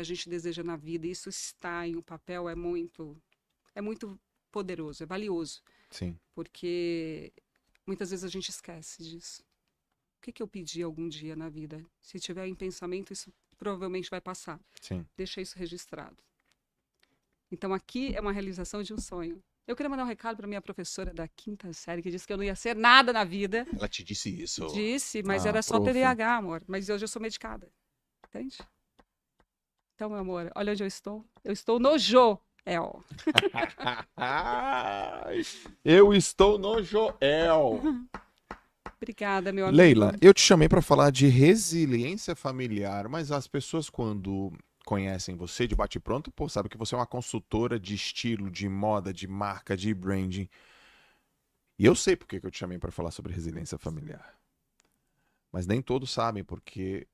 a gente deseja na vida, isso está em um papel, é muito poderoso, é valioso, Sim, porque muitas vezes a gente esquece disso. O que que eu pedi algum dia na vida? Se tiver em pensamento, isso provavelmente vai passar. sim. Deixa isso registrado. Então aqui é uma realização de um sonho. Eu queria mandar um recado para minha professora da quinta série, que disse que eu não ia ser nada na vida. Ela te disse isso. Disse, mas Ah, era só prof. TDAH, amor. Mas hoje eu sou medicada. Entende? Então, meu amor, olha onde eu estou. Eu estou no Joel. Eu estou no Joel. Obrigada, meu amigo. Leila, eu te chamei para falar de resiliência familiar, mas as pessoas quando conhecem você de bate-pronto, pô, sabe que você é uma consultora de estilo, de moda, de marca, de branding. E eu sei por que que eu te chamei para falar sobre resiliência familiar. Mas nem todos sabem porque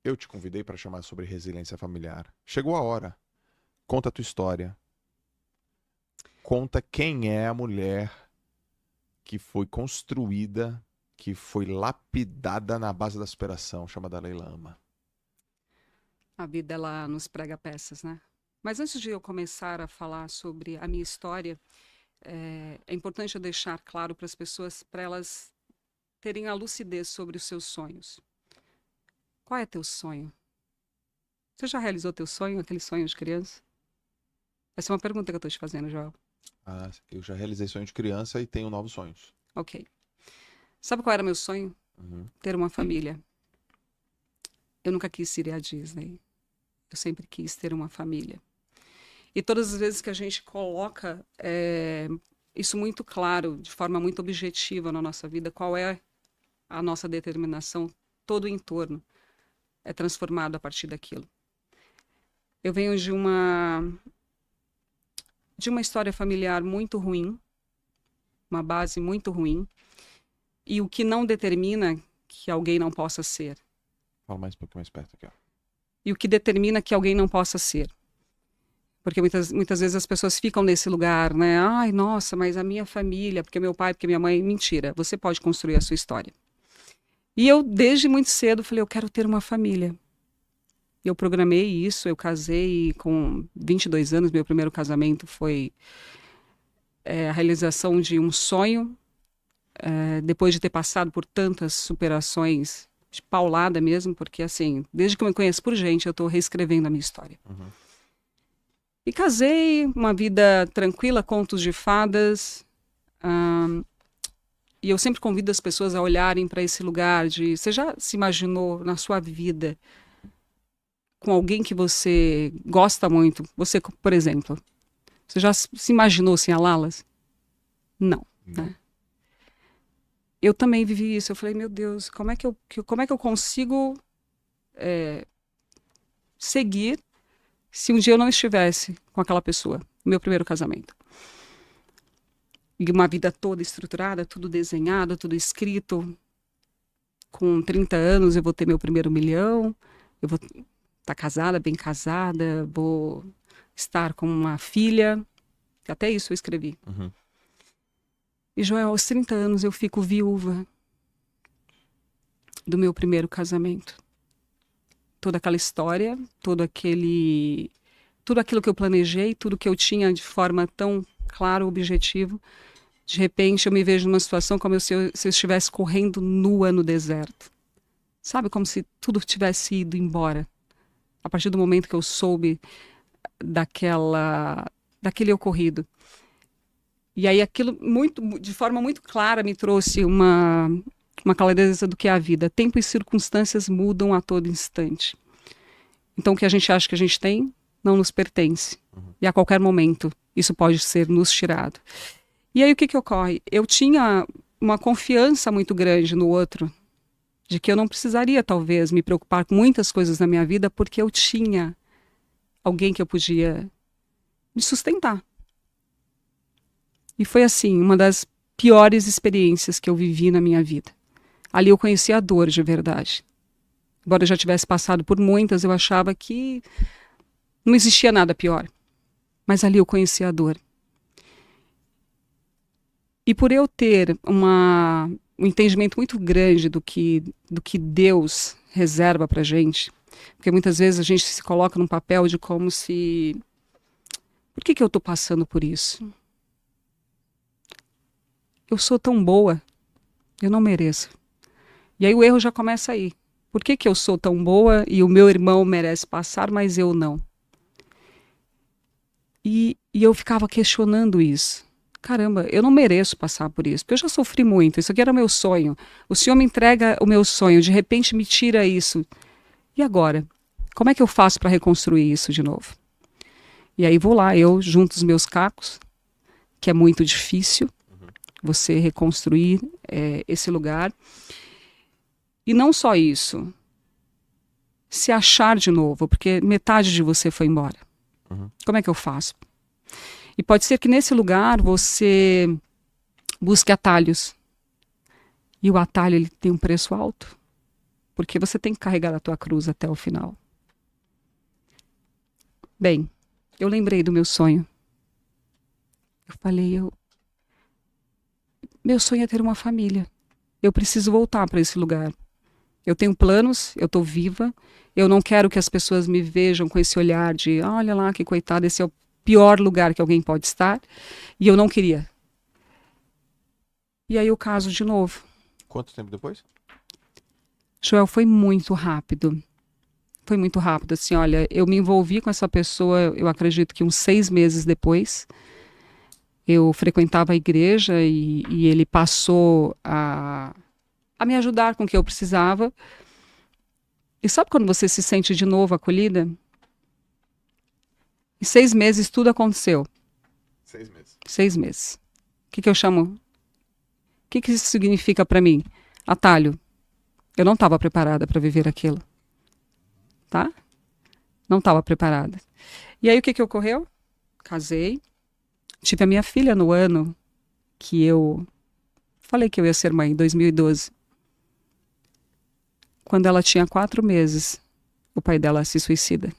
eu te convidei para chamar sobre resiliência familiar. Chegou a hora. Conta a tua história. Conta quem é a mulher que foi construída, que foi lapidada na base da superação, chamada Leila Ama. A vida, ela nos prega peças, né? Mas antes de eu começar a falar sobre a minha história, é importante eu deixar claro para as pessoas, para elas terem a lucidez sobre os seus sonhos. Qual é teu sonho? Você já realizou teu sonho, aquele sonho de criança? Essa é uma pergunta que eu estou te fazendo, Joel. Ah, eu já realizei sonho de criança e tenho novos sonhos. Ok. Sabe qual era meu sonho? Uhum. Ter uma família. Eu nunca quis ir à Disney. Eu sempre quis ter uma família. E todas as vezes que a gente coloca isso muito claro, de forma muito objetiva na nossa vida, qual é a nossa determinação, todo o entorno é transformado a partir daquilo. Eu venho de uma história familiar muito ruim, uma base muito ruim, e o que não determina que alguém não possa ser. Fala mais um pouquinho mais perto aqui, ó. E o que determina que alguém não possa ser. Porque muitas vezes as pessoas ficam nesse lugar, né? Ai, nossa, mas a minha família, porque meu pai, porque minha mãe. Mentira, você pode construir a sua história. E eu, desde muito cedo, falei, eu quero ter uma família. Eu programei isso, eu casei com 22 anos, meu primeiro casamento foi a realização de um sonho, depois de ter passado por tantas superações, de paulada mesmo, porque assim, desde que eu me conheço por gente, eu estou reescrevendo a minha história. Uhum. E casei, uma vida tranquila, contos de fadas. E eu sempre convido as pessoas a olharem para esse lugar de... Você já se imaginou na sua vida com alguém que você gosta muito? Você, por exemplo, você já se imaginou sem a Lalas? Não, né? Eu também vivi isso. Eu falei, meu Deus, como é que eu consigo seguir se um dia eu não estivesse com aquela pessoa? Meu primeiro casamento. E uma vida toda estruturada, tudo desenhado, tudo escrito. Com 30 anos eu vou ter meu primeiro milhão, eu vou estar casada, bem casada, vou estar com uma filha. Até isso eu escrevi. Uhum. E, Joel, aos 30 anos eu fico viúva do meu primeiro casamento. Toda aquela história, tudo aquilo que eu planejei, tudo que eu tinha de forma tão clara, objetivo, de repente eu me vejo numa situação como se eu estivesse correndo nua no deserto. Sabe, como se tudo tivesse ido embora. A partir do momento que eu soube daquele ocorrido. E aí aquilo, de forma muito clara, me trouxe uma clareza do que é a vida. Tempo e circunstâncias mudam a todo instante. Então o que a gente acha que a gente tem não nos pertence. Uhum. E a qualquer momento isso pode ser nos tirado. E aí o que ocorre? Eu tinha uma confiança muito grande no outro, de que eu não precisaria talvez me preocupar com muitas coisas na minha vida, porque eu tinha alguém que eu podia me sustentar. E foi assim, uma das piores experiências que eu vivi na minha vida. Ali eu conheci a dor de verdade. Embora eu já tivesse passado por muitas, eu achava que não existia nada pior. Mas ali eu conheci a dor. E por eu ter um entendimento muito grande do que Deus reserva pra gente, Porque muitas vezes a gente se coloca num papel de como se... Por que eu estou passando por isso? Eu sou tão boa, eu não mereço. E aí o erro já começa aí. Por que eu sou tão boa e o meu irmão merece passar, mas eu não? E eu ficava questionando isso. Caramba, eu não mereço passar por isso, porque eu já sofri muito, isso aqui era meu sonho. O Senhor me entrega o meu sonho, de repente me tira isso. E agora? Como é que eu faço para reconstruir isso de novo? E aí vou lá, eu junto os meus cacos, que é muito difícil você reconstruir esse lugar. E não só isso, se achar de novo, porque metade de você foi embora. Como é que eu faço? E pode ser que nesse lugar você busque atalhos. E o atalho ele tem um preço alto, porque você tem que carregar a tua cruz até o final. Bem, eu lembrei do meu sonho. Eu falei, meu sonho é ter uma família. Eu preciso voltar para esse lugar. Eu tenho planos, eu estou viva. Eu não quero que as pessoas me vejam com esse olhar de, olha lá que coitada, esse é o pior lugar que alguém pode estar. E eu não queria. E aí eu caso de novo. Quanto tempo depois? Joel, foi muito rápido. Foi muito rápido, assim, olha, eu me envolvi com essa pessoa, eu acredito que uns 6 meses depois. Eu frequentava a igreja e ele passou a me ajudar com o que eu precisava. E sabe quando você se sente de novo acolhida? Em 6 meses tudo aconteceu. 6 meses. 6 meses. O que eu chamo? O que isso significa para mim? Atalho. Eu não estava preparada para viver aquilo. Tá? Não estava preparada. E aí o que ocorreu? Casei. Tive a minha filha no ano que eu falei que eu ia ser mãe, em 2012. Quando ela tinha 4 meses, o pai dela se suicida.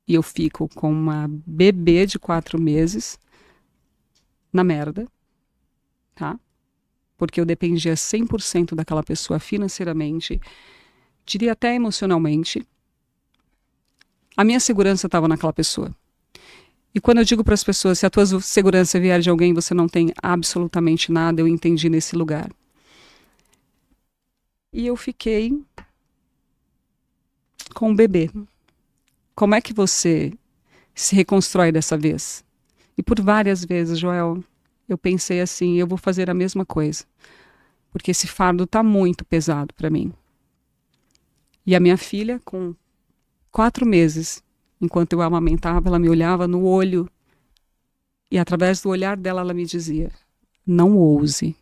E eu fico com uma bebê de 4 meses na merda, tá? Porque eu dependia 100% daquela pessoa financeiramente, diria até emocionalmente. A minha segurança estava naquela pessoa. E quando eu digo para as pessoas, se a tua segurança vier de alguém, você não tem absolutamente nada, eu entendi nesse lugar. E eu fiquei com um bebê. Como é que você se reconstrói dessa vez? E por várias vezes, Joel, eu pensei assim, eu vou fazer a mesma coisa. Porque esse fardo está muito pesado para mim. E a minha filha, com 4 meses, enquanto eu a amamentava, ela me olhava no olho. E através do olhar dela, ela me dizia, não ouse.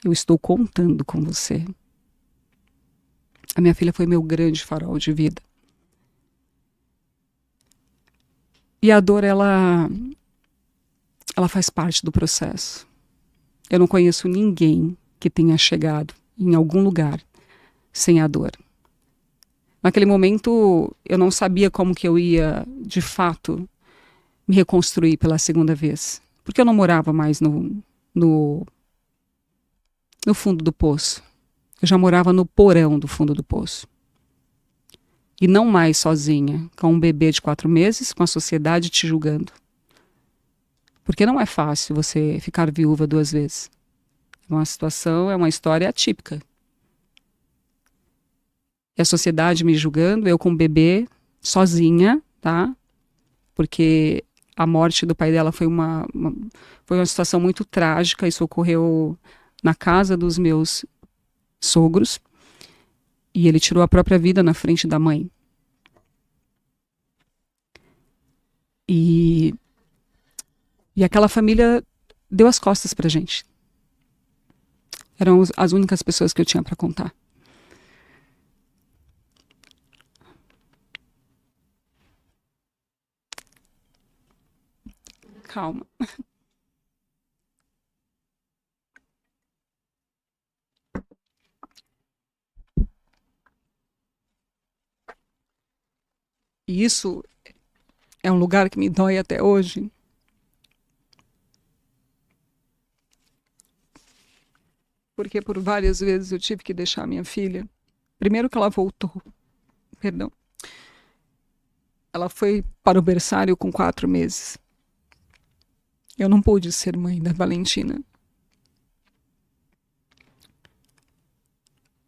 Eu estou contando com você. A minha filha foi meu grande farol de vida. E a dor, ela faz parte do processo. Eu não conheço ninguém que tenha chegado em algum lugar sem a dor. Naquele momento, eu não sabia como que eu ia, de fato, me reconstruir pela segunda vez. Porque eu não morava mais no fundo do poço. Eu já morava no porão do fundo do poço. E não mais sozinha, com um bebê de 4 meses, com a sociedade te julgando. Porque não é fácil você ficar viúva 2 vezes. É uma situação, é uma história atípica. E a sociedade me julgando, eu com o bebê, sozinha, tá? Porque a morte do pai dela foi uma situação muito trágica. Isso ocorreu na casa dos meus sogros. E ele tirou a própria vida na frente da mãe. E aquela família deu as costas pra gente. Eram as únicas pessoas que eu tinha para contar. Calma. E isso é um lugar que me dói até hoje. Porque por várias vezes eu tive que deixar minha filha Primeiro que ela voltou, perdão. Ela foi para o berçário com 4 meses. Eu não pude ser mãe da Valentina.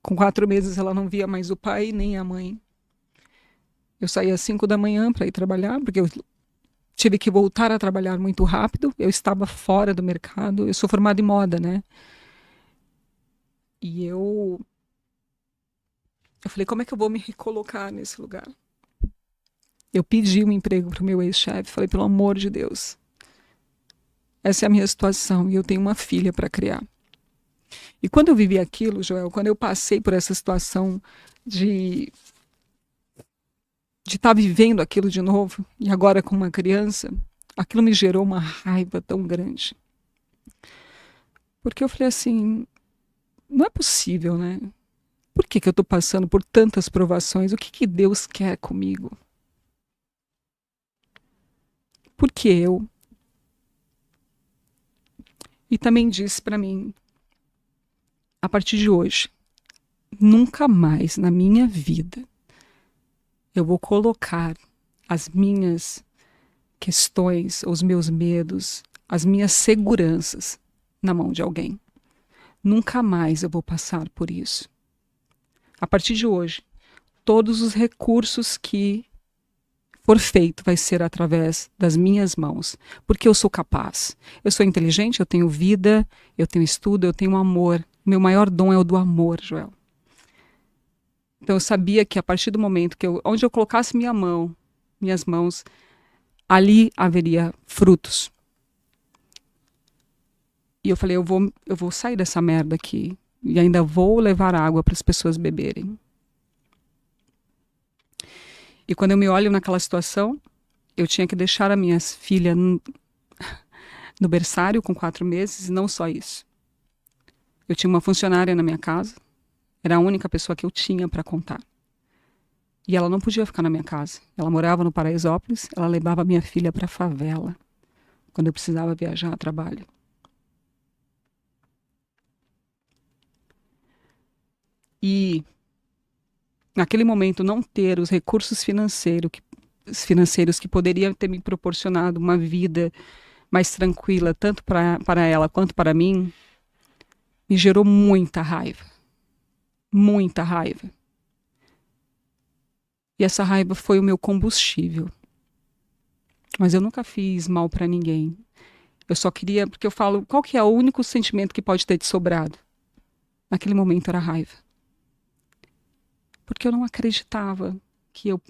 Com 4 meses ela não via mais o pai nem a mãe. Eu saía às 5 da manhã para ir trabalhar, porque eu tive que voltar a trabalhar muito rápido. Eu estava fora do mercado. Eu sou formada em moda, né? E eu falei, como é que eu vou me recolocar nesse lugar? Eu pedi um emprego para o meu ex-chefe. Falei, pelo amor de Deus, essa é a minha situação e eu tenho uma filha para criar. E quando eu vivi aquilo, Joel, quando eu passei por essa situação de estar vivendo aquilo de novo, e agora com uma criança, aquilo me gerou uma raiva tão grande. Porque eu falei assim, não é possível, né? Por que eu estou passando por tantas provações? O que Deus quer comigo? Por que eu? E também disse para mim, a partir de hoje, nunca mais na minha vida eu vou colocar as minhas questões, os meus medos, as minhas seguranças na mão de alguém. Nunca mais eu vou passar por isso. A partir de hoje, todos os recursos que for feito vai ser através das minhas mãos, porque eu sou capaz. Eu sou inteligente, eu tenho vida, eu tenho estudo, eu tenho amor. Meu maior dom é o do amor, Joel. Então eu sabia que a partir do momento que onde eu colocasse minhas mãos, ali haveria frutos. E eu falei, eu vou sair dessa merda aqui e ainda vou levar água para as pessoas beberem. E quando eu me olho naquela situação, eu tinha que deixar a minha filha no berçário com 4 meses, e não só isso. Eu tinha uma funcionária na minha casa, era a única pessoa que eu tinha para contar. E ela não podia ficar na minha casa. Ela morava no Paraisópolis, ela levava a minha filha para a favela, quando eu precisava viajar a trabalho. E naquele momento não ter os recursos financeiros que poderiam ter me proporcionado uma vida mais tranquila, tanto para ela quanto para mim, me gerou muita raiva. Muita raiva. E essa raiva foi o meu combustível. Mas eu nunca fiz mal para ninguém. Eu só queria, porque eu falo, qual que é o único sentimento que pode ter te sobrado? Naquele momento era raiva. Porque eu não acreditava que eu